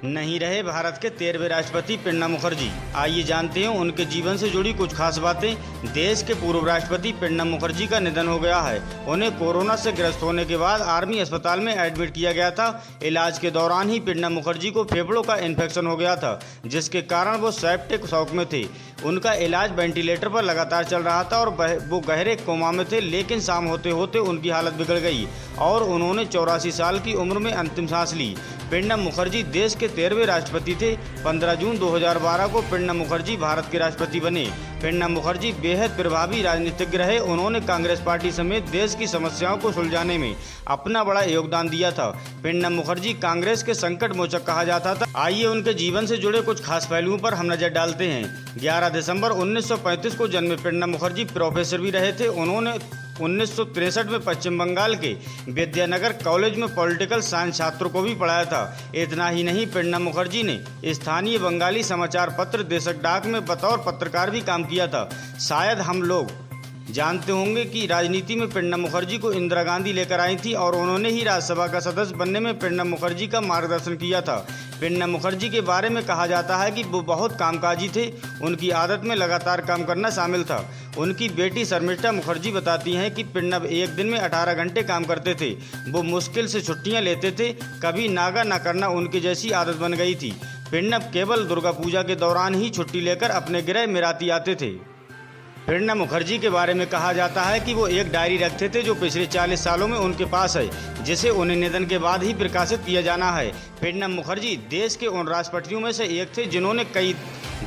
नहीं रहे भारत के 13वें राष्ट्रपति प्रणब मुखर्जी। आइए जानते हैं उनके जीवन से जुड़ी कुछ खास बातें। देश के पूर्व राष्ट्रपति प्रणब मुखर्जी का निधन हो गया है। उन्हें कोरोना से ग्रस्त होने के बाद आर्मी अस्पताल में एडमिट किया गया था। इलाज के दौरान ही प्रणब मुखर्जी को फेफड़ों का इन्फेक्शन हो गया था, जिसके कारण वो सेप्टिक शॉक में थे। उनका इलाज वेंटिलेटर पर लगातार चल रहा था और वो गहरे कोमा में थे, लेकिन शाम होते होते उनकी हालत बिगड़ गई और उन्होंने 84 साल की उम्र में अंतिम सांस ली। प्रणब मुखर्जी देश के 13वें राष्ट्रपति थे। 15 जून 2012 को प्रणब मुखर्जी भारत के राष्ट्रपति बने। प्रणब मुखर्जी बेहद प्रभावी राजनीतिज्ञ रहे। उन्होंने कांग्रेस पार्टी समेत देश की समस्याओं को सुलझाने में अपना बड़ा योगदान दिया था। प्रणब मुखर्जी कांग्रेस के संकट मोचक कहा जाता था। आइए उनके जीवन से जुड़े कुछ खास पहलुओं पर हम नजर डालते हैं। 11 दिसंबर 1935 को जन्मे प्रणब मुखर्जी प्रोफेसर भी रहे थे। उन्होंने 1963 में पश्चिम बंगाल के विद्यानगर कॉलेज में पॉलिटिकल साइंस छात्रों को भी पढ़ाया था। इतना ही नहीं, प्रणब मुखर्जी ने स्थानीय बंगाली समाचार पत्र देशक डाक में बतौर पत्रकार भी काम किया था। शायद हम लोग जानते होंगे कि राजनीति में प्रणब मुखर्जी को इंदिरा गांधी लेकर आई थी और उन्होंने ही राज्यसभा का सदस्य बनने में प्रणब मुखर्जी का मार्गदर्शन किया था। प्रणब मुखर्जी के बारे में कहा जाता है कि वो बहुत कामकाजी थे। उनकी आदत में लगातार काम करना शामिल था। उनकी बेटी शर्मिष्ठा मुखर्जी बताती हैं कि प्रणब एक दिन में 18 घंटे काम करते थे। वो मुश्किल से छुट्टियां लेते थे। कभी नागा न करना उनकी जैसी आदत बन गई थी। प्रणब केवल दुर्गा पूजा के दौरान ही छुट्टी लेकर अपने गृह मिराती आते थे। प्रणब मुखर्जी के बारे में कहा जाता है कि वो एक डायरी रखते थे जो पिछले 40 सालों में उनके पास है, जिसे उन्हें निधन के बाद ही प्रकाशित किया जाना है। प्रणब मुखर्जी देश के उन राष्ट्रपतियों में से एक थे जिन्होंने कई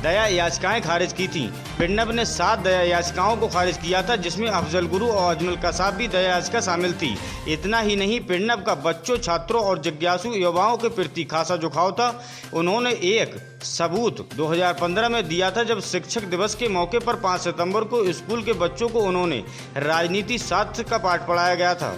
दया याचिकाएं खारिज की थी। प्रणब ने 7 दया याचिकाओं को खारिज किया था, जिसमें अफजल गुरु और अजमल कसाब भी दया याचिका शामिल थी। इतना ही नहीं, प्रणब का बच्चों, छात्रों और जिज्ञासु युवाओं के प्रति खासा झुकाव था। उन्होंने एक सबूत 2015 में दिया था, जब शिक्षक दिवस के मौके पर 5 सितंबर को स्कूल के बच्चों को उन्होंने राजनीति शास्त्र का पाठ पढ़ाया गया था।